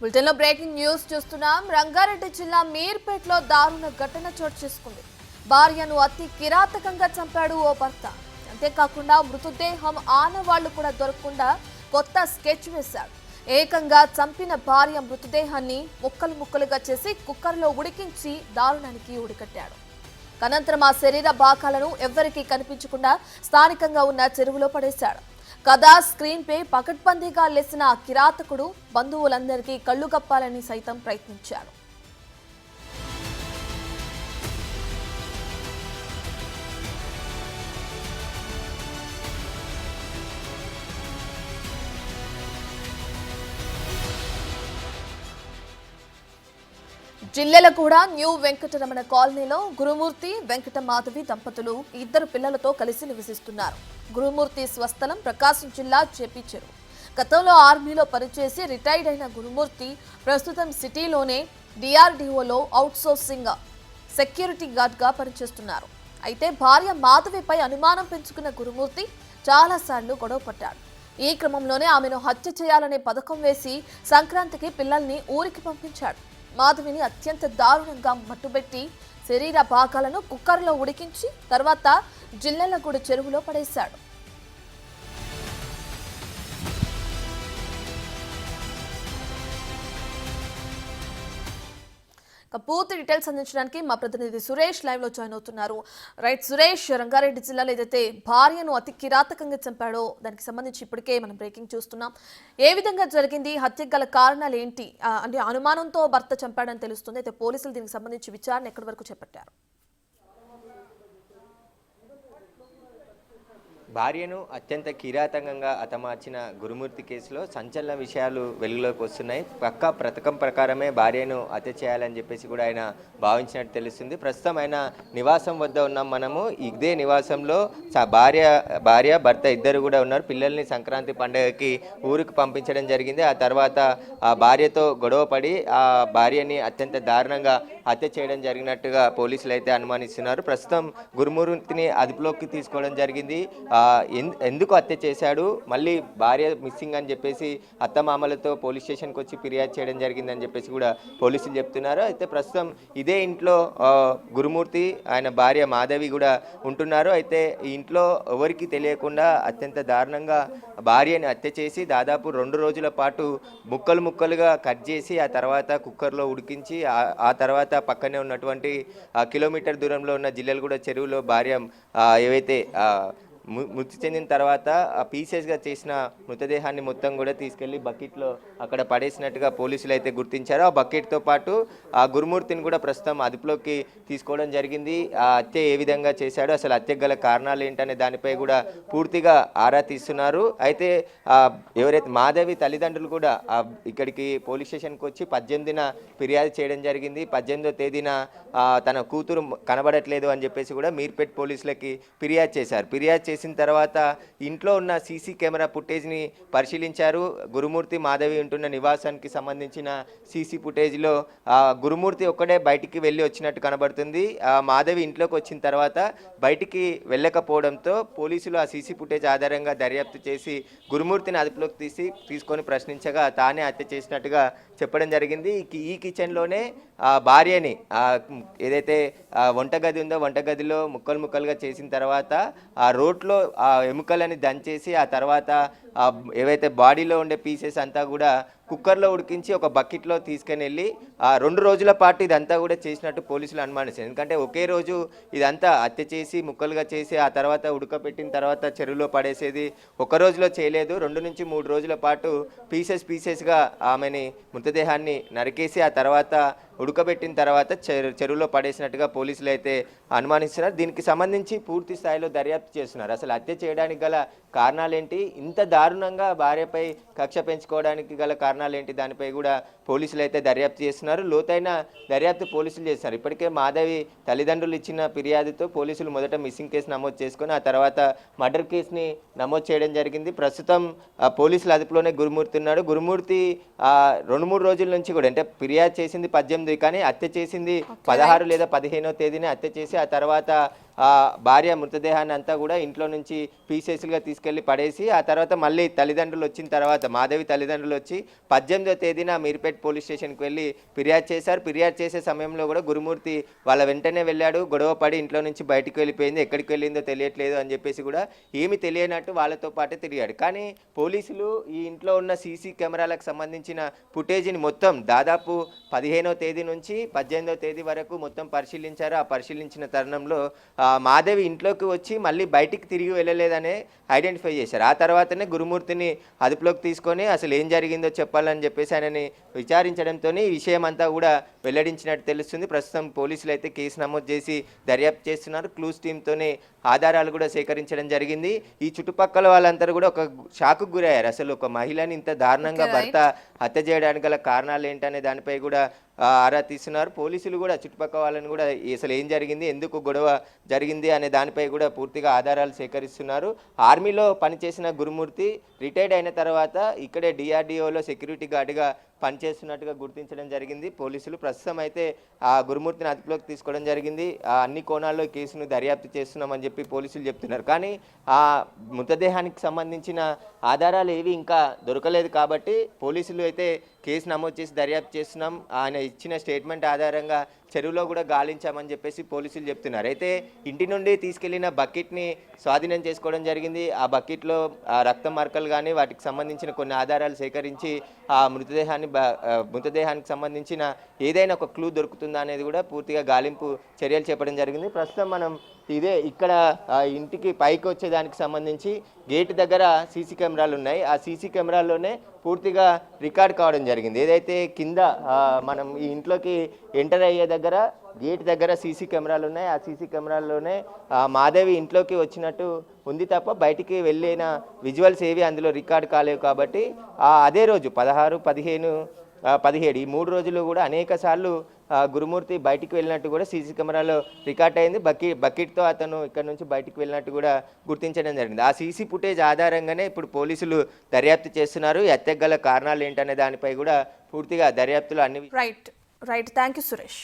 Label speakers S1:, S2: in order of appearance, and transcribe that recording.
S1: బులెటిన్లో breaking news చూస్తున్నాం. రంగారెడ్డి జిల్లా మీర్పేటలో దారుణ ఘటన చోటు చేసుకుంది. భార్యను అతి కిరాతకంగా చంపాడు ఓ భర్త. అంతేకాకుండా మృతదేహం ఆనవాళ్లు కూడా దొరకకుండా కొత్త స్కెచ్ వేశాడు. ఏకంగా చంపిన భార్య మృతదేహాన్ని ముక్కలు ముక్కలుగా చేసి కుక్కర్లో ఉడికించి దారుణానికి ఉడికట్టాడు. అనంతరం ఆ శరీర భాగాలను ఎవ్వరికీ కనిపించకుండా స్థానికంగా ఉన్న చెరువులో పడేశాడు. కథా స్క్రీన్ పై పకడ్బందీగా లేసిన ఆ కిరాతకుడు బంధువులందరికీ కళ్లు గప్పాలని సైతం ప్రయత్నించాడు. జిల్లెలగూడ న్యూ వెంకటరమణ కాలనీలో గురుమూర్తి వెంకట మాధవి దంపతులు ఇద్దరు పిల్లలతో కలిసి నివసిస్తున్నారు. గురుమూర్తి స్వస్థలం ప్రకాశం జిల్లా జేపీ చెరువు. గతంలో ఆర్మీలో పనిచేసి రిటైర్డ్ అయిన గురుమూర్తి ప్రస్తుతం సిటీలోనే డిఆర్డీఓలో అవుట్సోర్సింగ్ సెక్యూరిటీ గార్డ్గా పనిచేస్తున్నారు. అయితే భార్య మాధవిపై అనుమానం పెంచుకున్న గురుమూర్తి చాలాసార్లు గొడవ పడ్డాడు. ఈ క్రమంలోనే ఆమెను హత్య చేయాలనే పథకం వేసి సంక్రాంతికి పిల్లల్ని ఊరికి పంపించాడు. మాధవిని అత్యంత దారుణంగా మట్టుబెట్టి శరీర భాగాలను కుక్కర్లో ఉడికించి తర్వాత జిల్లెలగూడ చెరువులో పడేశాడు. పూర్తి డీటెయిల్స్ అందించడానికి మా ప్రతినిధి సురేష్ లైవ్ లో జాయిన్ అవుతున్నారు. రైట్ సురేష్, రంగారెడ్డి జిల్లాలో ఏదైతే భార్యను అతి కిరాతకంగా చంపాడో దానికి సంబంధించి ఇప్పటికే మనం బ్రేకింగ్ చూస్తున్నాం. ఏ విధంగా జరిగింది, హత్యకు గల కారణాలు ఏంటి? అంటే అనుమానంతో భర్త చంపాడని తెలుస్తుంది. అయితే పోలీసులు దీనికి సంబంధించి విచారణ ఎక్కడి వరకు చేపట్టారు?
S2: భార్యను అత్యంత కిరాతకంగా హతమార్చిన గురుమూర్తి కేసులో సంచలన విషయాలు వెలుగులోకి వస్తున్నాయి. పక్కా పథకం ప్రకారమే భార్యను హత్య చేయాలని చెప్పేసి కూడా ఆయన భావించినట్టు తెలుస్తుంది. ప్రస్తుతం ఆయన నివాసం వద్ద ఉన్నాం మనము. ఇదే నివాసంలో భార్య భర్త ఇద్దరు కూడా ఉన్నారు. పిల్లల్ని సంక్రాంతి పండుగకి ఊరికి పంపించడం జరిగింది. ఆ తర్వాత ఆ భార్యతో గొడవ పడి ఆ భార్యని అత్యంత దారుణంగా హత్య చేయడం జరిగినట్టుగా పోలీసులు అయితే అనుమానిస్తున్నారు. ప్రస్తుతం గురుమూర్తిని అదుపులోకి తీసుకోవడం జరిగింది. ఎందుకు హత్య చేశాడు, మళ్ళీ భార్య మిస్సింగ్ అని చెప్పేసి అత్తమామలతో పోలీస్ స్టేషన్కి వచ్చి ఫిర్యాదు చేయడం జరిగిందని చెప్పేసి కూడా పోలీసులు చెప్తున్నారు. అయితే ప్రస్తుతం ఇదే ఇంట్లో గురుమూర్తి ఆయన భార్య మాధవి కూడా ఉంటున్నారు. అయితే ఈ ఇంట్లో ఎవరికి తెలియకుండా అత్యంత దారుణంగా భార్యని హత్య చేసి దాదాపు 2 రోజుల పాటు ముక్కలు ముక్కలుగా కట్ చేసి ఆ తర్వాత కుక్కర్లో ఉడికించి ఆ తర్వాత పక్కనే ఉన్నటువంటి కిలోమీటర్ దూరంలో ఉన్న జిల్లెలగూడ చెరువులో భార్య ఏవైతే మృతి చెందిన తర్వాత ఆ పీసెస్గా చేసిన మృతదేహాన్ని మొత్తం కూడా తీసుకెళ్లి బకెట్లో అక్కడ పడేసినట్టుగా పోలీసులు అయితే గుర్తించారు. ఆ బకెట్తో పాటు ఆ గురుమూర్తిని కూడా ప్రస్తుతం అదుపులోకి తీసుకోవడం జరిగింది. ఆ హత్య ఏ విధంగా చేశాడో, అసలు హత్యకు గల కారణాలు ఏంటనే దానిపై కూడా పూర్తిగా ఆరా తీస్తున్నారు. అయితే ఎవరైతే మాధవి తల్లిదండ్రులు కూడా ఇక్కడికి పోలీస్ స్టేషన్కి వచ్చి 18న ఫిర్యాదు చేయడం జరిగింది. 18వ తేదీన తన కూతురు కనబడట్లేదు అని చెప్పేసి కూడా మీర్పేట్ పోలీసులకి ఫిర్యాదు చేశారు. ఫిర్యాదు చేసిన తర్వాత ఇంట్లో ఉన్న సీసీ కెమెరా ఫుటేజ్ని పరిశీలించారు. గురుమూర్తి మాధవి ఉంటున్న నివాసానికి సంబంధించిన సీసీ ఫుటేజ్లో గురుమూర్తి ఒక్కడే బయటికి వెళ్ళి వచ్చినట్టు కనబడుతుంది. మాధవి ఇంట్లోకి వచ్చిన తర్వాత బయటికి వెళ్ళకపోవడంతో పోలీసులు ఆ సీసీ ఫుటేజ్ ఆధారంగా దర్యాప్తు చేసి గురుమూర్తిని అదుపులోకి తీసుకొని ప్రశ్నించగా తానే హత్య చేసినట్టుగా చెప్పడం జరిగింది. ఈ కిచెన్లోనే భార్యని ఏదైతే వంటగది ఉందో వంటగదిలో ముక్కలు ముక్కలుగా చేసిన తర్వాత ఆ రోట్లో ఆ ఎముకలని దంచేసి ఆ తర్వాత ఏవైతే బాడీలో ఉండే పీసెస్ అంతా కూడా కుక్కర్లో ఉడికించి ఒక బకెట్లో తీసుకుని వెళ్ళి 2 రోజుల పాటు ఇదంతా కూడా చేసినట్టు పోలీసులు అనుమానిస్తారు. ఎందుకంటే ఒకే రోజు ఇదంతా హత్య చేసి ముక్కలుగా చేసి ఆ తర్వాత ఉడకపెట్టిన తర్వాత చెరువులో పడేసేది ఒక రోజులో చేయలేదు. 2 నుంచి 3 రోజుల పాటు పీసెస్గా ఆమెని మృతదేహాన్ని నరికేసి ఆ తర్వాత ఉడకబెట్టిన తర్వాత చెరువులో పడేసినట్టుగా పోలీసులు అయితే అనుమానిస్తున్నారు. దీనికి సంబంధించి పూర్తి స్థాయిలో దర్యాప్తు చేస్తున్నారు. అసలు హత్య చేయడానికి గల కారణాలేంటి, ఇంత దారుణంగా భార్యపై కక్ష పెంచుకోవడానికి గల కారణాలేంటి, దానిపై కూడా పోలీసులు అయితే దర్యాప్తు చేస్తున్నారు. లోతైన దర్యాప్తు పోలీసులు చేస్తున్నారు. ఇప్పటికే మాధవి తల్లిదండ్రులు ఇచ్చిన ఫిర్యాదుతో పోలీసులు మొదట మిస్సింగ్ కేసు నమోదు చేసుకొని ఆ తర్వాత మర్డర్ కేసుని నమోదు చేయడం జరిగింది. ప్రస్తుతం పోలీసుల అదుపులోనే గురుమూర్తి ఉన్నాడు. గురుమూర్తి 2-3 రోజుల నుంచి కూడా, అంటే ఫిర్యాదు చేసింది 18 కానీ హత్య చేసింది 16 లేదా 15వ తేదీనే హత్య చేసి ఆ తర్వాత ఆ భార్య మృతదేహాన్ని అంతా కూడా ఇంట్లో నుంచి పీసెస్లుగా తీసుకెళ్లి పడేసి ఆ తర్వాత మళ్ళీ తల్లిదండ్రులు వచ్చిన తర్వాత మాధవి తల్లిదండ్రులు వచ్చి 18వ తేదీన మీర్పేట్ పోలీస్ స్టేషన్కి వెళ్ళి ఫిర్యాదు చేశారు. ఫిర్యాదు చేసే సమయంలో కూడా గురుమూర్తి వాళ్ళ వెంటనే వెళ్ళాడు. గొడవ పడి ఇంట్లో నుంచి బయటకు వెళ్ళిపోయింది. ఎక్కడికి వెళ్ళిందో తెలియట్లేదు అని చెప్పేసి కూడా ఏమీ తెలియనట్టు వాళ్ళతో పాటే తిరిగాడు. కానీ పోలీసులు ఈ ఇంట్లో ఉన్న సీసీ కెమెరాలకు సంబంధించిన ఫుటేజీని మొత్తం దాదాపు 15వ తేదీ నుంచి 18వ తేదీ వరకు మొత్తం పరిశీలించారు. ఆ పరిశీలించిన తరుణంలో మాధవి ఇంట్లోకి వచ్చి మళ్ళీ బయటికి తిరిగి వెళ్ళలేదనే ఐడెంటిఫై చేశారు. ఆ తర్వాతనే గురుమూర్తిని అదుపులోకి తీసుకొని అసలు ఏం జరిగిందో చెప్పాలని చెప్పేసి ఆయనని విచారించడంతో ఈ విషయం అంతా కూడా వెల్లడించినట్టు తెలుస్తుంది. ప్రస్తుతం పోలీసులు అయితే కేసు నమోదు చేసి దర్యాప్తు చేస్తున్నారు. క్లూస్ టీంతోనే ఆధారాలు కూడా సేకరించడం జరిగింది. ఈ చుట్టుపక్కల వాళ్ళందరూ కూడా ఒక షాకు గురయ్యారు. అసలు ఒక మహిళని ఇంత దారుణంగా భర్త హత్య చేయడానికి గల కారణాలు ఏంటనే దానిపై కూడా ఆరా తీస్తున్నారు. పోలీసులు కూడా చుట్టుపక్కల వాళ్ళని కూడా అసలు ఏం జరిగింది, ఎందుకు గొడవ జరిగింది అనే దానిపై కూడా పూర్తిగా ఆధారాలు సేకరిస్తున్నారు. ఆర్మీలో పనిచేసిన గురుమూర్తి రిటైర్డ్ అయిన తర్వాత ఇక్కడే డిఆర్డిఓలో సెక్యూరిటీ గార్డుగా పనిచేస్తున్నట్టుగా గుర్తించడం జరిగింది. పోలీసులు ప్రస్తుతం అయితే ఆ గురుమూర్తిని అదుపులోకి తీసుకోవడం జరిగింది. అన్ని కోణాల్లో కేసును దర్యాప్తు చేస్తున్నామని చెప్పి పోలీసులు చెప్తున్నారు. కానీ ఆ మృతదేహానికి సంబంధించిన ఆధారాలు ఏవి ఇంకా దొరకలేదు కాబట్టి పోలీసులు అయితే కేసు నమోదు చేసి దర్యాప్తు చేస్తున్నాం. ఆయన ఇచ్చిన స్టేట్మెంట్ ఆధారంగా చెరువులో కూడా గాలించామని చెప్పేసి పోలీసులు చెప్తున్నారు. అయితే ఇంటి నుండి తీసుకెళ్లిన బకెట్ని స్వాధీనం చేసుకోవడం జరిగింది. ఆ బకెట్లో రక్తం మరకలు కానీ వాటికి సంబంధించిన కొన్ని ఆధారాలు సేకరించి ఆ మృతదేహానికి సంబంధించిన ఏదైనా ఒక క్లూ దొరుకుతుందా అనేది కూడా పూర్తిగా గాలింపు చర్యలు చేపట్టడం జరిగింది. ప్రస్తుతం మనం ఇదే ఇక్కడ ఇంటికి పైకి వచ్చేదానికి సంబంధించి గేట్ దగ్గర సీసీ కెమెరాలు ఉన్నాయి. ఆ సీసీ కెమెరాల్లోనే పూర్తిగా రికార్డ్ కావడం జరిగింది. ఏదైతే కింద మనం ఈ ఇంట్లోకి ఎంటర్ అయ్యే దగ్గర గేట్ దగ్గర సీసీ కెమెరాలు ఉన్నాయి. ఆ సీసీ కెమెరాల్లోనే మాధవి ఇంట్లోకి వచ్చినట్టు ఉంది తప్ప బయటికి వెళ్ళిన విజువల్స్ ఏవి అందులో రికార్డ్ కాలేవు. కాబట్టి అదే రోజు 16, 15, 17 ఈ 3 రోజులు కూడా అనేక సార్లు గురుమూర్తి బయటికి వెళ్ళినట్టు కూడా సీసీ కెమెరాలో రికార్డ్ అయింది. బకెట్తో అతను ఇక్కడ నుంచి బయటికి వెళ్ళినట్టు కూడా గుర్తించడం జరిగింది. ఆ సీసీ ఫుటేజ్ ఆధారంగానే ఇప్పుడు పోలీసులు దర్యాప్తు చేస్తున్నారు. ఈ హత్యకు గల కారణాలు ఏంటనే దానిపై కూడా పూర్తిగా దర్యాప్తులో అన్ని
S1: రైట్ థ్యాంక్ యూ సురేష్.